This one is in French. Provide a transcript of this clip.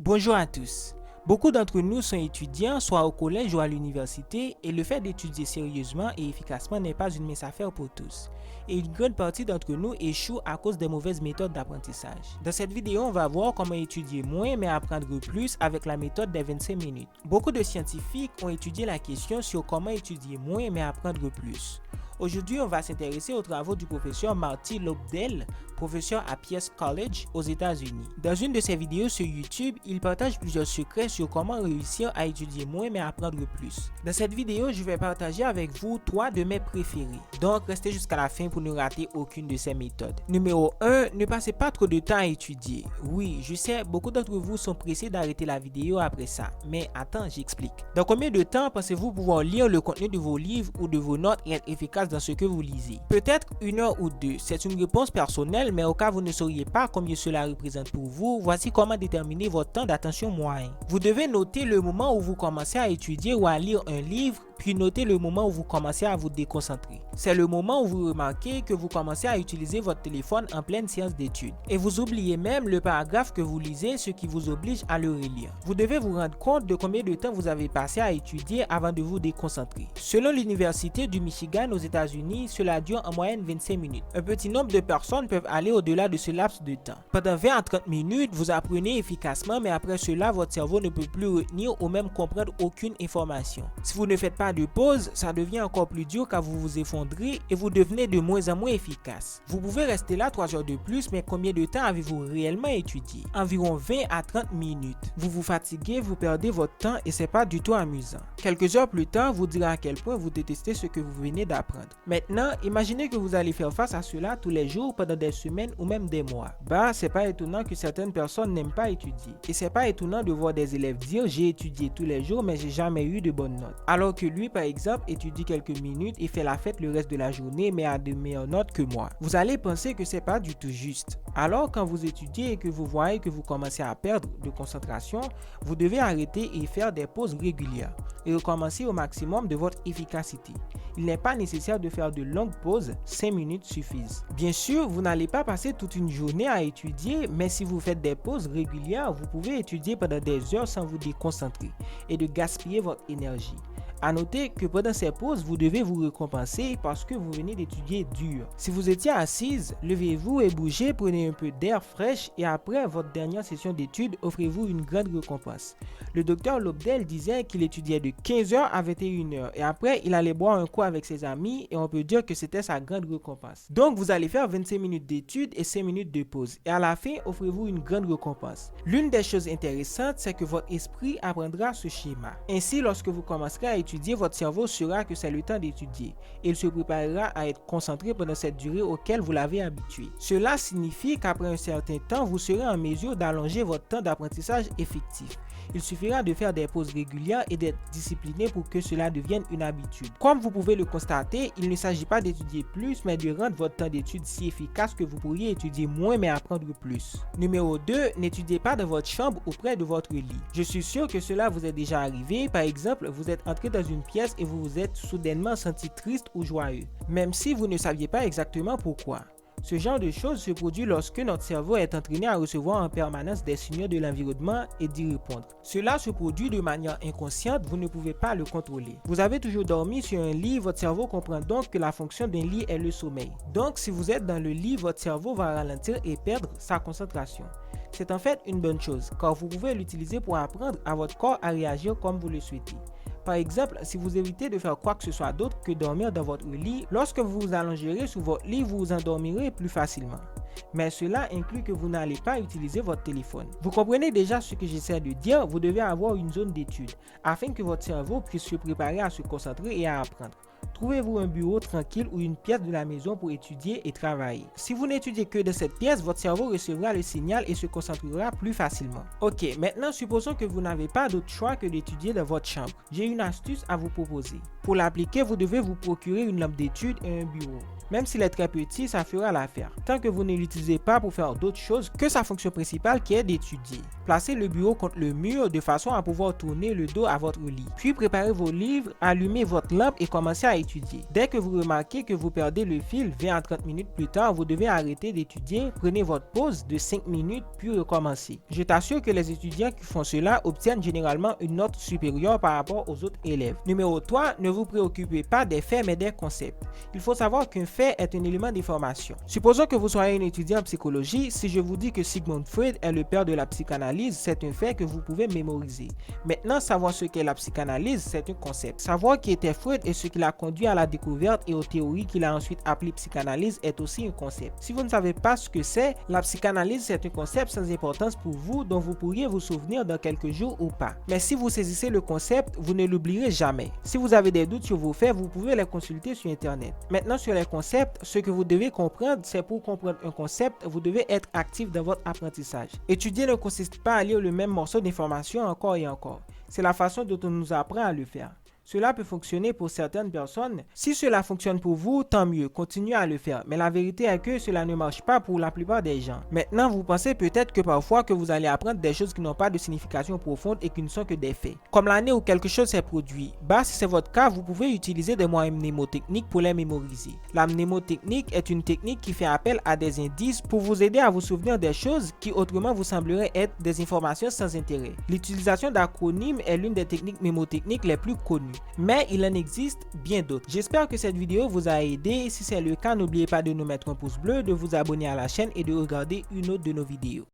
Bonjour à tous. Beaucoup d'entre nous sont étudiants, soit au collège ou à l'université, et le fait d'étudier sérieusement et efficacement n'est pas une mince affaire pour tous. Et une grande partie d'entre nous échoue à cause des mauvaises méthodes d'apprentissage. Dans cette vidéo, on va voir comment étudier moins mais apprendre plus avec la méthode des 25 minutes. Beaucoup de scientifiques ont étudié la question sur comment étudier moins mais apprendre plus. Aujourd'hui, on va s'intéresser aux travaux du professeur Marty Lobdell, professeur à Pierce College aux États-Unis. Dans une de ses vidéos sur YouTube, il partage plusieurs secrets sur comment réussir à étudier moins mais apprendre plus. Dans cette vidéo, je vais partager avec vous 3 de mes préférés. Donc, restez jusqu'à la fin pour ne rater aucune de ces méthodes. Numéro 1, ne passez pas trop de temps à étudier. Oui, je sais, beaucoup d'entre vous sont pressés d'arrêter la vidéo après ça. Mais attends, j'explique. Dans combien de temps pensez-vous pouvoir lire le contenu de vos livres ou de vos notes et être efficace dans ce que vous lisez? Peut-être 1 heure ou 2. C'est une réponse personnelle, mais au cas où vous ne sauriez pas combien cela représente pour vous, voici comment déterminer votre temps d'attention moyen. Vous devez noter le moment où vous commencez à étudier ou à lire un livre, puis notez le moment où vous commencez à vous déconcentrer. C'est le moment où vous remarquez que vous commencez à utiliser votre téléphone en pleine séance d'études. Et vous oubliez même le paragraphe que vous lisez, ce qui vous oblige à le relire. Vous devez vous rendre compte de combien de temps vous avez passé à étudier avant de vous déconcentrer. Selon l'Université du Michigan aux États-Unis, cela dure en moyenne 25 minutes. Un petit nombre de personnes peuvent aller au-delà de ce laps de temps. Pendant 20 à 30 minutes, vous apprenez efficacement, mais après cela, votre cerveau ne peut plus retenir ou même comprendre aucune information. Si vous ne faites pas de pause, ça devient encore plus dur car vous vous effondrez et vous devenez de moins en moins efficace. Vous pouvez rester là 3 heures de plus, mais combien de temps avez-vous réellement étudié? Environ 20 à 30 minutes. Vous vous fatiguez, vous perdez votre temps et c'est pas du tout amusant. Quelques heures plus tard, vous direz à quel point vous détestez ce que vous venez d'apprendre. Maintenant, imaginez que vous allez faire face à cela tous les jours pendant des semaines ou même des mois. C'est pas étonnant que certaines personnes n'aiment pas étudier. Et c'est pas étonnant de voir des élèves dire j'ai étudié tous les jours mais j'ai jamais eu de bonnes notes. Alors que lui, par exemple, étudie quelques minutes et fait la fête le reste de la journée mais a de meilleures notes que moi. Vous allez penser que c'est pas du tout juste. Alors quand vous étudiez et que vous voyez que vous commencez à perdre de concentration, vous devez arrêter et faire des pauses régulières et recommencer au maximum de votre efficacité. Il n'est pas nécessaire de faire de longues pauses, 5 minutes suffisent. Bien sûr, vous n'allez pas passer toute une journée à étudier, mais si vous faites des pauses régulières, vous pouvez étudier pendant des heures sans vous déconcentrer et de gaspiller votre énergie. À noter que pendant ces pauses, vous devez vous récompenser parce que vous venez d'étudier dur. Si vous étiez assise, levez-vous et bougez, prenez un peu d'air fraîche et après votre dernière session d'études, offrez-vous une grande récompense. Le docteur Lobdell disait qu'il étudiait de 15h à 21h et après il allait boire un coup avec ses amis et on peut dire que c'était sa grande récompense. Donc vous allez faire 25 minutes d'études et 5 minutes de pause et à la fin, offrez-vous une grande récompense. L'une des choses intéressantes, c'est que votre esprit apprendra ce schéma. Ainsi, lorsque vous commencerez à étudier, votre cerveau saura que c'est le temps d'étudier et il se préparera à être concentré pendant cette durée auquel vous l'avez habitué. Cela signifie qu'après un certain temps, vous serez en mesure d'allonger votre temps d'apprentissage effectif. Il suffira de faire des pauses régulières et d'être discipliné pour que cela devienne une habitude. Comme vous pouvez le constater, il ne s'agit pas d'étudier plus, mais de rendre votre temps d'étude si efficace que vous pourriez étudier moins mais apprendre plus. Numéro 2, n'étudiez pas dans votre chambre ou près de votre lit. Je suis sûr que cela vous est déjà arrivé. Par exemple, vous êtes entré dans une pièce et vous vous êtes soudainement senti triste ou joyeux, même si vous ne saviez pas exactement pourquoi. Ce genre de choses se produit lorsque notre cerveau est entraîné à recevoir en permanence des signaux de l'environnement et d'y répondre. Cela se produit de manière inconsciente, vous ne pouvez pas le contrôler. Vous avez toujours dormi sur un lit, votre cerveau comprend donc que la fonction d'un lit est le sommeil. Donc si vous êtes dans le lit, votre cerveau va ralentir et perdre sa concentration. C'est en fait une bonne chose, car vous pouvez l'utiliser pour apprendre à votre corps à réagir comme vous le souhaitez. Par exemple, si vous évitez de faire quoi que ce soit d'autre que dormir dans votre lit, lorsque vous vous allongerez sur votre lit, vous vous endormirez plus facilement. Mais cela inclut que vous n'allez pas utiliser votre téléphone. Vous comprenez déjà ce que j'essaie de dire, vous devez avoir une zone d'étude afin que votre cerveau puisse se préparer à se concentrer et à apprendre. Trouvez-vous un bureau tranquille ou une pièce de la maison pour étudier et travailler. Si vous n'étudiez que dans cette pièce, votre cerveau recevra le signal et se concentrera plus facilement. Ok, maintenant supposons que vous n'avez pas d'autre choix que d'étudier dans votre chambre. J'ai une astuce à vous proposer. Pour l'appliquer, vous devez vous procurer une lampe d'étude et un bureau. Même s'il est très petit, ça fera l'affaire. Tant que vous ne l'utilisez pas pour faire d'autres choses que sa fonction principale qui est d'étudier. Placez le bureau contre le mur de façon à pouvoir tourner le dos à votre lit. Puis préparez vos livres, allumez votre lampe et commencez à étudier. Dès que vous remarquez que vous perdez le fil 20 à 30 minutes plus tard, vous devez arrêter d'étudier, prenez votre pause de 5 minutes puis recommencez. Je t'assure que les étudiants qui font cela obtiennent généralement une note supérieure par rapport aux autres élèves. Numéro 3, ne vous préoccupez pas des faits mais des concepts. Il faut savoir qu'un fait est un élément d'information. Supposons que vous soyez un étudiant en psychologie, si je vous dis que Sigmund Freud est le père de la psychanalyse, c'est un fait que vous pouvez mémoriser. Maintenant, savoir ce qu'est la psychanalyse, c'est un concept. Savoir qui était Freud et ce qui l'a conduit à la découverte et aux théories qu'il a ensuite appelées psychanalyse est aussi un concept. Si vous ne savez pas ce que c'est, la psychanalyse c'est un concept sans importance pour vous dont vous pourriez vous souvenir dans quelques jours ou pas. Mais si vous saisissez le concept, vous ne l'oublierez jamais. Si vous avez des doutes sur vos faits, vous pouvez les consulter sur Internet. Maintenant, sur les concepts, ce que vous devez comprendre, c'est pour comprendre un concept, vous devez être actif dans votre apprentissage. Étudier ne consiste pas à lire le même morceau d'information encore et encore. C'est la façon dont on nous apprend à le faire. Cela peut fonctionner pour certaines personnes. Si cela fonctionne pour vous, tant mieux, continuez à le faire. Mais la vérité est que cela ne marche pas pour la plupart des gens. Maintenant, vous pensez peut-être que parfois que vous allez apprendre des choses qui n'ont pas de signification profonde et qui ne sont que des faits. Comme l'année où quelque chose s'est produit. Si c'est votre cas, vous pouvez utiliser des moyens mnémotechniques pour les mémoriser. La mnémotechnique est une technique qui fait appel à des indices pour vous aider à vous souvenir des choses qui autrement vous sembleraient être des informations sans intérêt. L'utilisation d'acronymes est l'une des techniques mnémotechniques les plus connues. Mais il en existe bien d'autres. J'espère que cette vidéo vous a aidé. Si c'est le cas, n'oubliez pas de nous mettre un pouce bleu, de vous abonner à la chaîne et de regarder une autre de nos vidéos.